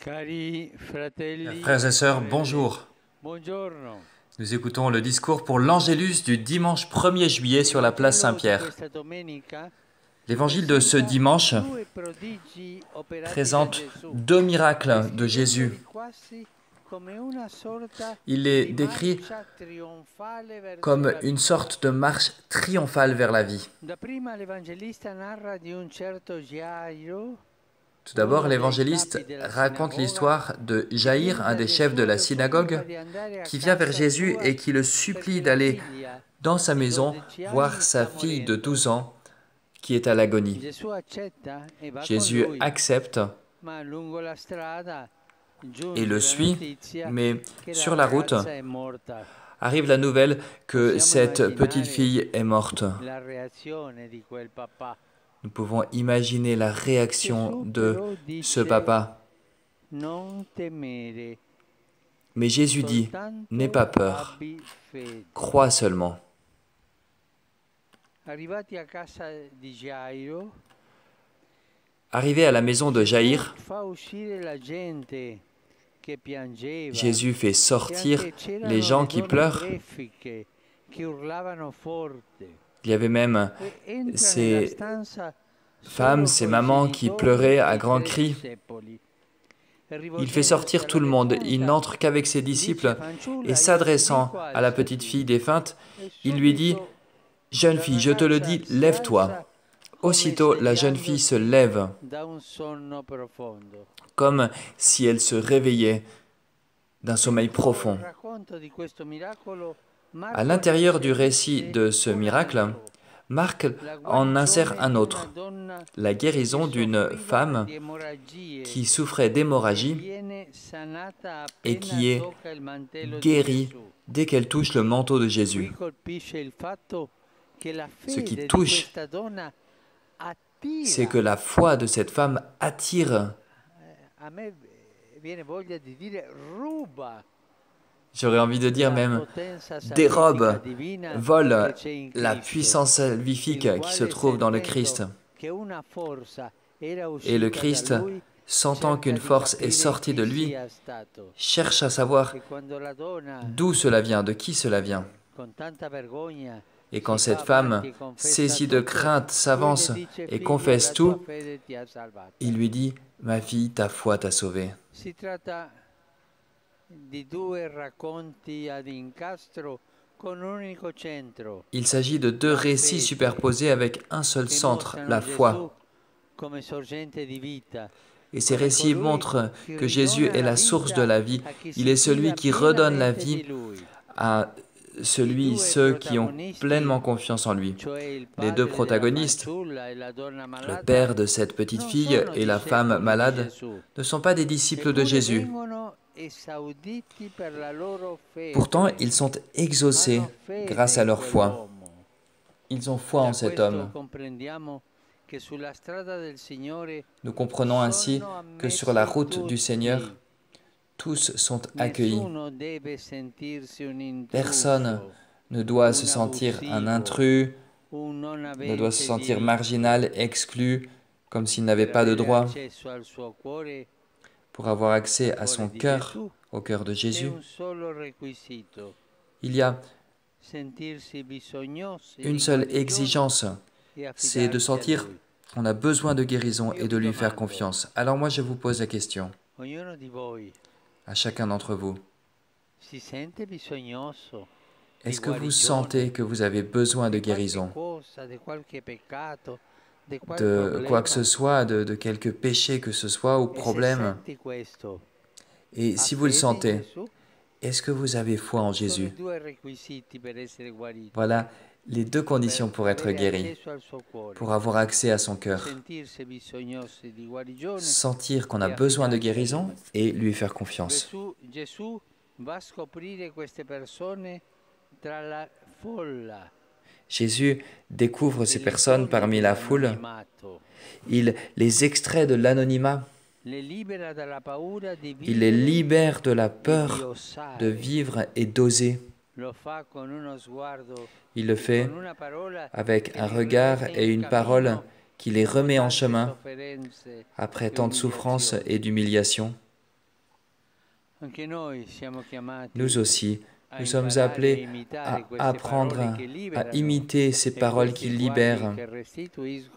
Frères et sœurs, bonjour. Buongiorno. Nous écoutons le discours pour l'Angélus du dimanche 1er juillet sur la place Saint-Pierre. L'évangile de ce dimanche présente deux miracles de Jésus. Il est décrit comme une sorte de marche triomphale vers la vie. Tout d'abord, l'évangéliste raconte l'histoire de Jaïr, un des chefs de la synagogue, qui vient vers Jésus et qui le supplie d'aller dans sa maison voir sa fille de 12 ans qui est à l'agonie. Jésus accepte et le suit, mais sur la route arrive la nouvelle que cette petite fille est morte. Nous pouvons imaginer la réaction de ce papa. Mais Jésus dit, « N'aie pas peur, crois seulement. » Arrivé à la maison de Jaïr, Jésus fait sortir les gens qui pleurent. Il y avait même ces femmes, ces mamans qui pleuraient à grands cris. Il fait sortir tout le monde. Il n'entre qu'avec ses disciples et s'adressant à la petite fille défunte, il lui dit « Jeune fille, je te le dis, lève-toi. » Aussitôt, la jeune fille se lève, comme si elle se réveillait d'un sommeil profond. À l'intérieur du récit de ce miracle, Marc en insère un autre, la guérison d'une femme qui souffrait d'hémorragie et qui est guérie dès qu'elle touche le manteau de Jésus. Ce qui touche, c'est que la foi de cette femme attire. J'aurais envie de dire même dérobe, vole la puissance salvifique qui se trouve dans le Christ. Et le Christ, sentant qu'une force est sortie de lui, cherche à savoir d'où cela vient, de qui cela vient. Et quand cette femme, saisie de crainte, s'avance et confesse tout, il lui dit « Ma fille, ta foi t'a sauvée ». Il s'agit de deux récits superposés avec un seul centre, la foi. Et ces récits montrent que Jésus est la source de la vie. Il est celui qui redonne la vie à ceux qui ont pleinement confiance en lui. Les deux protagonistes, le père de cette petite fille et la femme malade, ne sont pas des disciples de Jésus. Pourtant, ils sont exaucés grâce à leur foi. Ils ont foi en cet homme. Nous comprenons ainsi que sur la route du Seigneur, tous sont accueillis. Personne ne doit se sentir un intrus, ne doit se sentir marginal, exclu, comme s'il n'avait pas de droit. Pour avoir accès à son cœur, au cœur de Jésus, il y a une seule exigence, c'est de sentir qu'on a besoin de guérison et de lui faire confiance. Alors moi je vous pose la question, à chacun d'entre vous, est-ce que vous sentez que vous avez besoin de guérison, de quoi que ce soit, de quelque péché que ce soit ou problème? Et si vous le sentez, est-ce que vous avez foi en Jésus? Voilà les deux conditions pour être guéri, pour avoir accès à son cœur. Sentir qu'on a besoin de guérison et lui faire confiance. Jésus découvre ces personnes parmi la foule. Il les extrait de l'anonymat. Il les libère de la peur de vivre et d'oser. Il le fait avec un regard et une parole qui les remet en chemin après tant de souffrance et d'humiliation. Nous aussi, nous sommes appelés à apprendre à imiter ces paroles qui libèrent,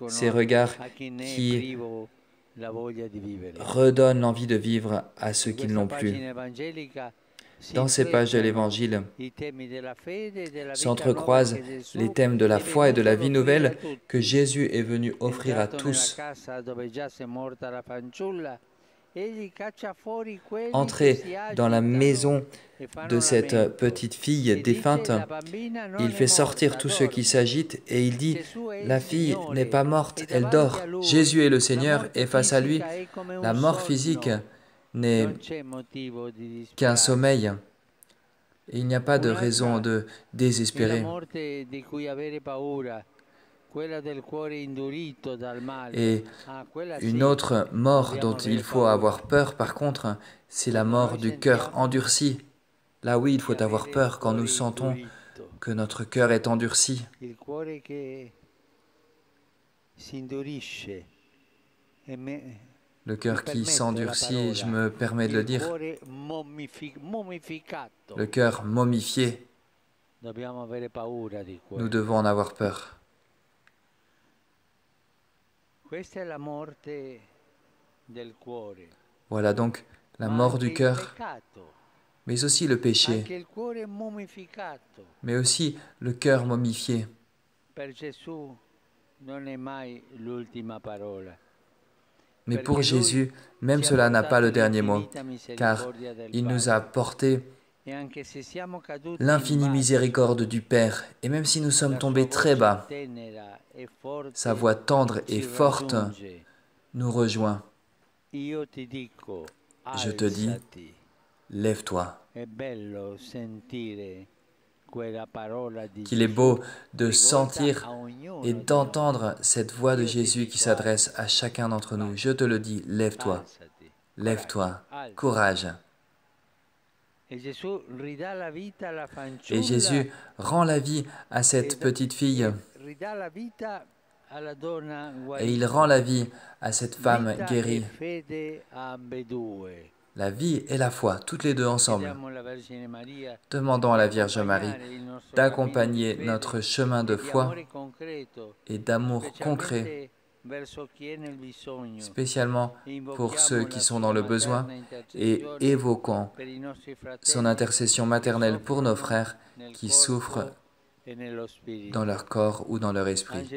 ces regards qui redonnent l'envie de vivre à ceux qui ne l'ont plus. Dans ces pages de l'Évangile s'entrecroisent les thèmes de la foi et de la vie nouvelle que Jésus est venu offrir à tous. Entrez dans la maison de cette petite fille défunte, il fait sortir tous ceux qui s'agitent et il dit « La fille n'est pas morte, elle dort. Jésus est le Seigneur et face à lui, la mort physique n'est qu'un sommeil. Et il n'y a pas de raison de désespérer. Et une autre mort dont il faut avoir peur, par contre, c'est la mort du cœur endurci. Là oui, il faut avoir peur quand nous sentons que notre cœur est endurci. Le cœur qui s'endurcit, je me permets de le dire, le cœur momifié, nous devons en avoir peur. Voilà donc la mort du cœur, mais aussi le péché, mais aussi le cœur momifié. Mais pour Jésus, même cela n'a pas le dernier mot, car il nous a apporté l'infinie miséricorde du Père, et même si nous sommes tombés très bas, sa voix tendre et forte nous rejoint. Je te dis, lève-toi. Qu'il est beau de sentir et d'entendre cette voix de Jésus qui s'adresse à chacun d'entre nous. Je te le dis, lève-toi, lève-toi, courage. Et Jésus rend la vie à cette petite fille. Et il rend la vie à cette femme guérie. La vie et la foi, toutes les deux ensemble. Demandons à la Vierge Marie d'accompagner notre chemin de foi et d'amour concret, spécialement pour ceux qui sont dans le besoin, et évoquons son intercession maternelle pour nos frères qui souffrent dans leur corps ou dans leur esprit.